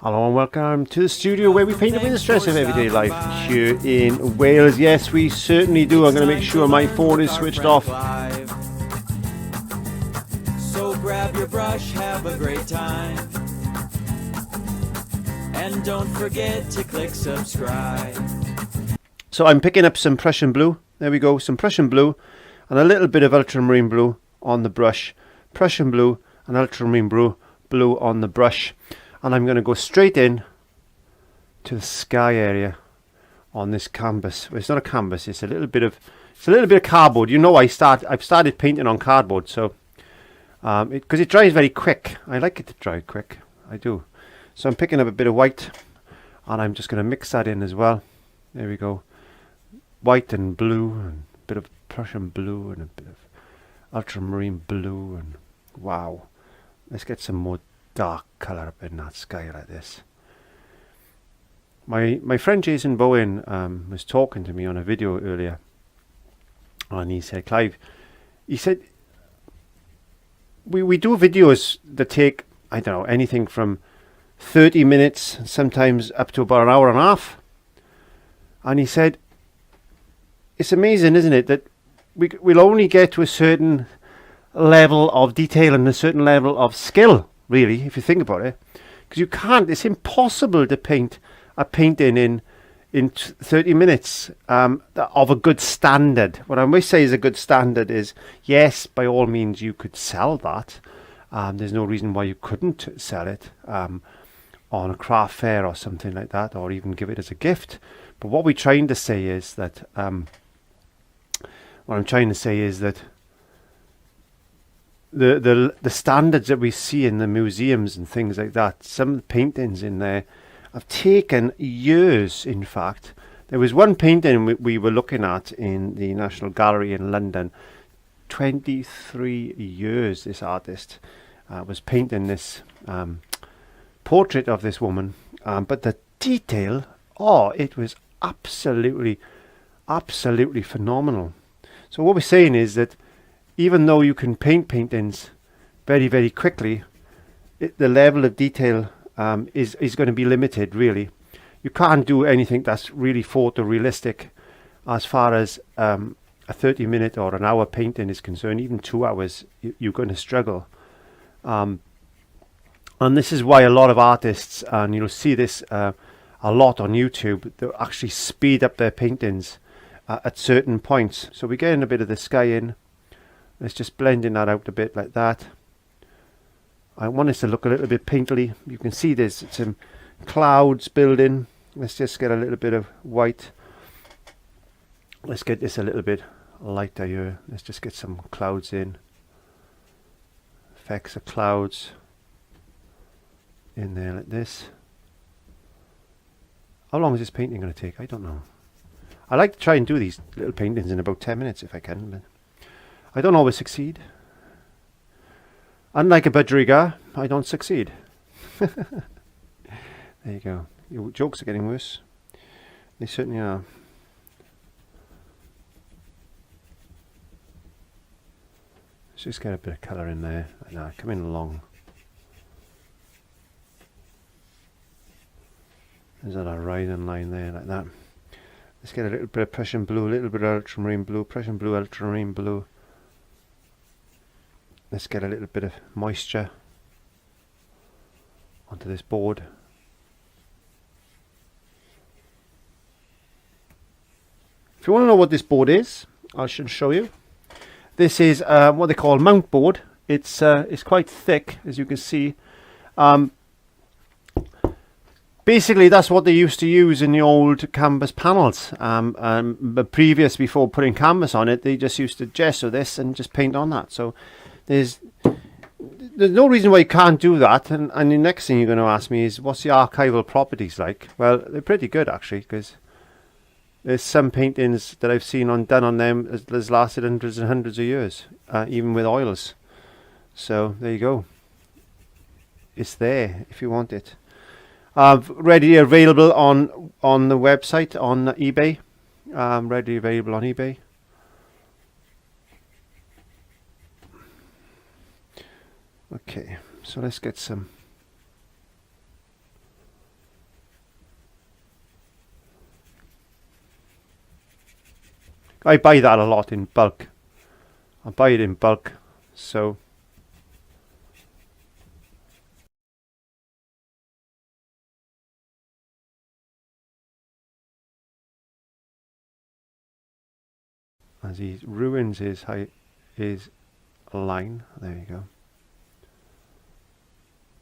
Hello and welcome to the studio where we paint away the stress of everyday life here in Wales. Yes, we certainly do. I'm going to make sure my phone is switched off. So grab your brush, have a great time. And don't forget to click subscribe. So I'm picking up some Prussian blue. There we go, some Prussian blue and a little bit of ultramarine blue on the brush. Prussian blue and ultramarine blue on the brush. And I'm going to go straight in to the sky area on this canvas. Well, it's not a canvas, it's a little bit of cardboard. You know, I've started painting on cardboard, so because it dries very quick. I like it to dry quick. I do. So I'm picking up a bit of white and I'm just going to mix that in as well. There we go. White and blue and a bit of Prussian blue and a bit of ultramarine blue, and wow. Let's get some more dark colour up in that sky like this. My friend Jason Bowen was talking to me on a video earlier, and he said, Clive, he said, we do videos that take, I don't know, anything from 30 minutes, sometimes up to about an hour and a half. And he said, it's amazing, isn't it, that we'll only get to a certain level of detail and a certain level of skill, really, if you think about it, because you can't, it's impossible to paint a painting in 30 minutes of a good standard. What I must say is a good standard is, yes, by all means you could sell that. There's no reason why you couldn't sell it on a craft fair or something like that, or even give it as a gift. But what we're trying to say is that the standards that we see in the museums and things like that, some of the paintings in there have taken years. In fact, there was one painting we were looking at in the National Gallery in London. 23 years this artist was painting this portrait of this woman, but the detail, it was absolutely phenomenal. So what we're saying is that even though you can paint paintings very, very quickly, the level of detail is going to be limited, really. You can't do anything that's really photorealistic as far as a 30-minute or an hour painting is concerned. Even 2 hours, you're going to struggle. And this is why a lot of artists, and you'll see this a lot on YouTube, they'll actually speed up their paintings at certain points. So we're getting a bit of the sky in. Let's just blending that out a bit like that. I want this to look a little bit painterly. You can see there's some clouds building. Let's just get a little bit of white. Let's get this a little bit lighter here. Let's just get some clouds in. Effects of clouds in there like this. How long is this painting going to take? I don't know. I like to try and do these little paintings in about 10 minutes if I can, but I don't always succeed. Unlike a budgerigar, I don't succeed. There you go. Your jokes are getting worse. They certainly are. Let's just get a bit of colour in there. Like that. Come in along. There's that riding line there, like that. Let's get a little bit of Prussian blue, a little bit of ultramarine blue, Prussian blue, ultramarine blue. Let's get a little bit of moisture onto this board. If you want to know what this board is, I should show you. This is what they call mount board. It's quite thick, as you can see. Basically, that's what they used to use in the old canvas panels. But before putting canvas on it, they just used to gesso this and just paint on that. So there's no reason why you can't do that. And the next thing you're going to ask me is, what's the archival properties like? Well, they're pretty good actually, because there's some paintings that I've seen done on them that's lasted hundreds and hundreds of years, even with oils. So there you go. It's there if you want it. Ready available on the website, on eBay. Ready available on eBay. Okay, so let's get some I buy that a lot in bulk. I buy it in bulk, so as he ruins his line. There you go.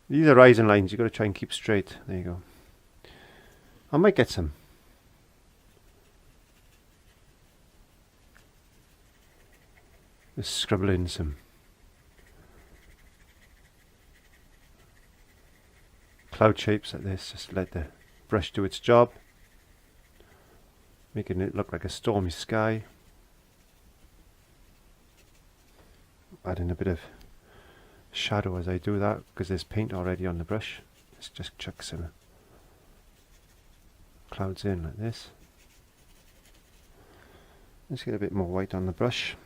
These are rising lines, you've got to try and keep straight. There you go. I might get some. Just scribble in some cloud shapes like this, just let the brush do its job, making it look like a stormy sky. Adding a bit of shadow as I do that because there's paint already on the brush. Let's just chuck some clouds in like this. Let's get a bit more white on the brush.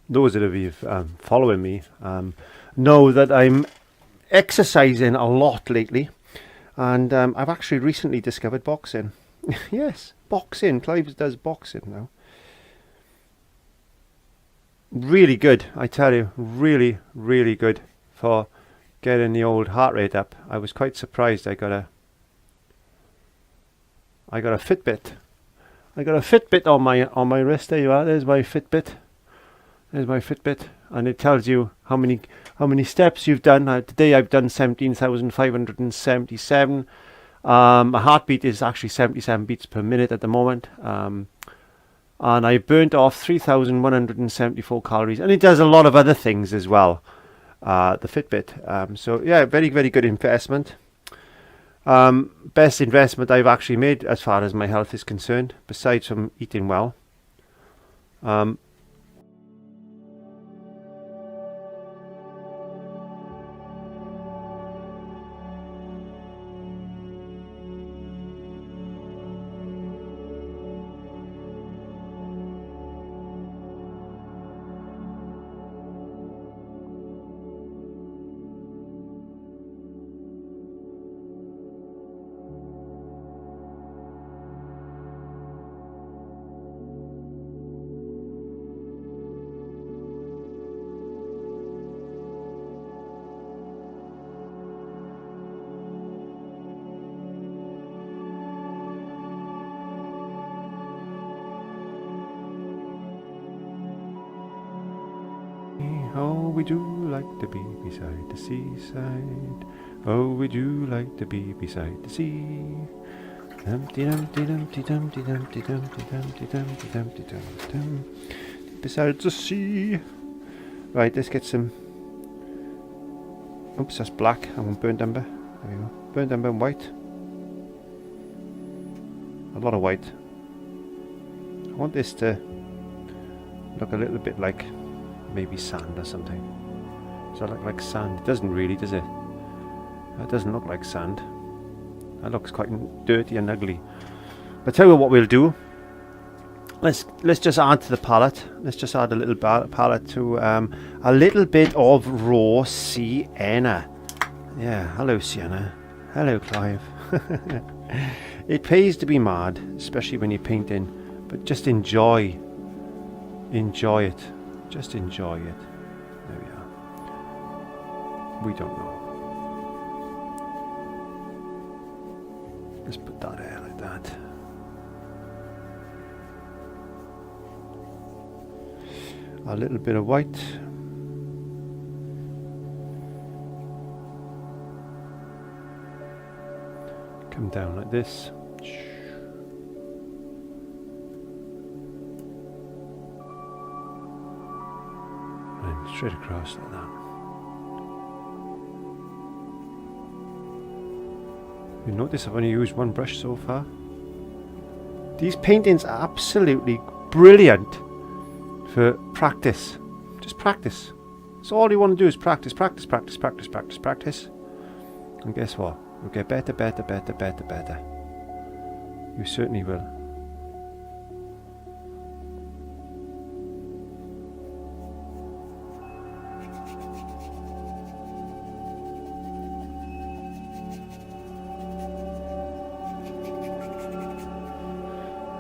Those that have been following me know that I'm exercising a lot lately, and I've actually recently discovered boxing. Yes, boxing. Clive does boxing now. Really good, I tell you. Really, really good for getting the old heart rate up. I was quite surprised. I got a Fitbit. I got a Fitbit on my wrist. There you are. There's my Fitbit. There's my Fitbit, and it tells you how many steps you've done. Today I've done 17,577. My heartbeat is actually 77 beats per minute at the moment, and I burnt off 3,174 calories. And it does a lot of other things as well, the Fitbit. So yeah, very, very good investment. Best investment I've actually made as far as my health is concerned, besides from eating well. Oh, we do like to be beside the seaside. Oh, we do like to be beside the sea. Dumpty dumpty dumpty dumpty dumpty dumpty dumpty dumpty dumpty dum. Beside the sea. Right, let's get some. Oops, that's black. I want burnt umber. There we go. Burnt umber and white. A lot of white. I want this to look a little bit like maybe sand or something. Does that look like sand? It doesn't really, does it? It doesn't look like sand. That looks quite dirty and ugly. But tell you what we'll do. Let's just add to the palette. Let's just add a little palette to a little bit of raw sienna. Yeah, hello Sienna. Hello Clive. It pays to be mad, especially when you're painting. But just enjoy it. Just enjoy it. There we are. We don't know. Let's put that there like that. A little bit of white. Come down like this. Straight across like that. You notice I've only used one brush so far. These paintings are absolutely brilliant for practice. Just practice. So all you want to do is practice, practice, practice, practice, practice, practice. And guess what? You'll get better, better, better, better, better. You certainly will.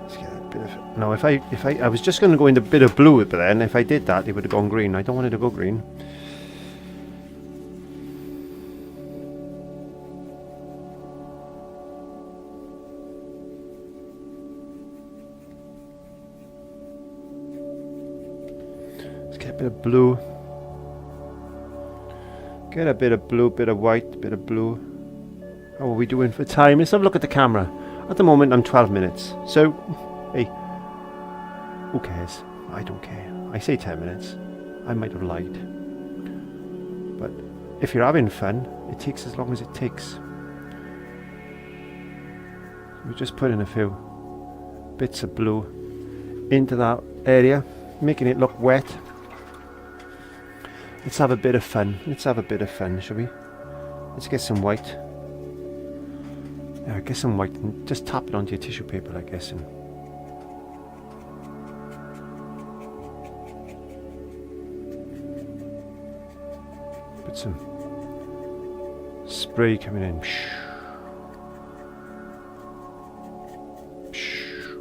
Let's get a bit of. No, if I was just going to go into a bit of blue, but then if I did that, it would have gone green. I don't want it to go green. Get a bit of blue. Get a bit of blue, bit of white, bit of blue. How are we doing for time? Let's have a look at the camera. At the moment I'm 12 minutes. So, hey, who cares? I don't care. I say 10 minutes. I might have lied. But if you're having fun, it takes as long as it takes. We just put in a few bits of blue into that area, making it look wet. Let's have a bit of fun. Let's have a bit of fun, shall we? Let's get some white. Yeah, get some white and just tap it onto your tissue paper like this. And put some spray coming in.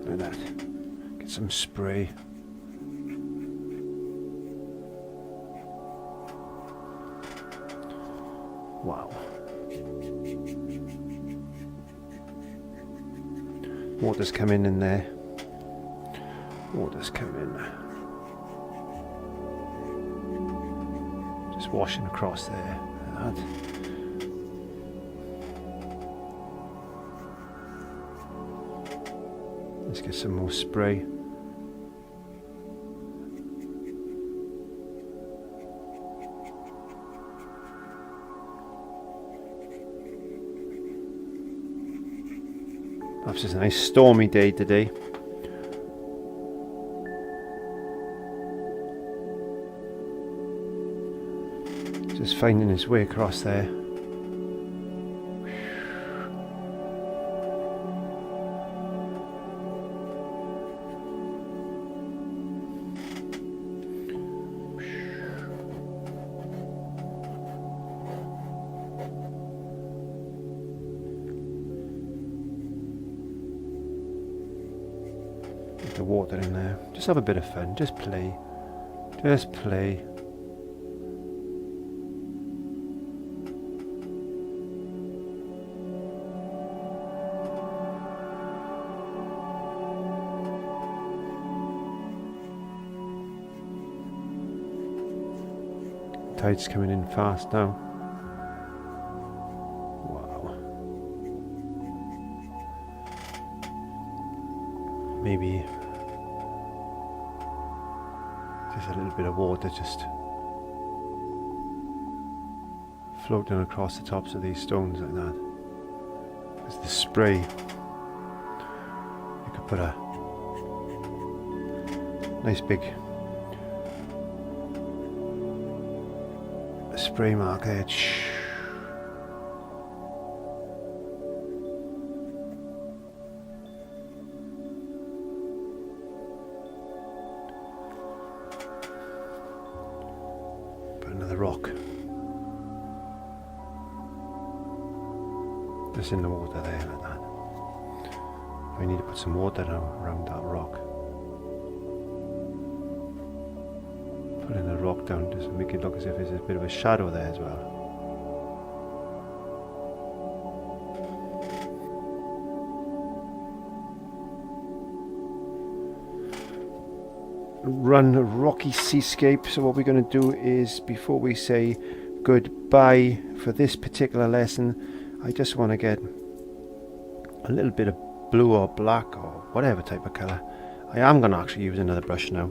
Like that. Get some spray. Wow. Water's coming in there. Water's coming. Just washing across there. Like that. Let's get some more spray. Perhaps it's a nice stormy day today. Just finding his way across there. The water in there. Just have a bit of fun. Just play. Just play. Tide's coming in fast now. Wow. Maybe just a little bit of water just floating across the tops of these stones like that. There's the spray. You could put a nice big spray mark there. Another rock just in the water there like that. We need to put some water now around that rock. Putting the rock down just to make it look as if there's a bit of a shadow there as well. Run Rocky Seascape. So what we're going to do is, before we say goodbye for this particular lesson, I just want to get a little bit of blue or black or whatever type of colour. I am going to actually use another brush now,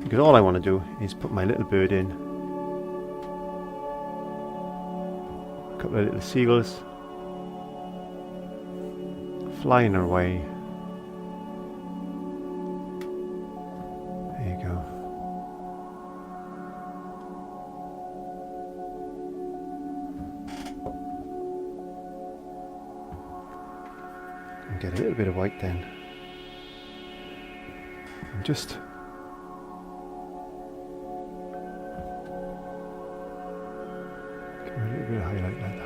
because all I want to do is put my little bird in. A couple of little seagulls flying away. There you go. And get a little bit of white then. And just give it a little bit of highlight like that.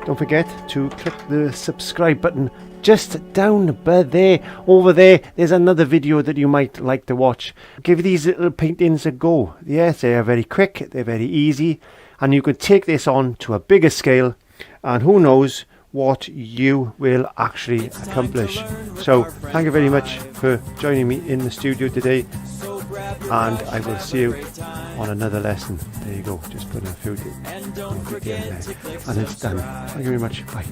Don't forget to click the subscribe button just down there. Over there, there's another video that you might like to watch. Give these little paintings a go. Yes, they are very quick, they're very easy, and you can take this on to a bigger scale, and who knows what you will actually accomplish. So thank you very much for joining me in the studio today, and I will see you on another lesson. There you go, just put a few there, and it's done. Thank you very much. Bye.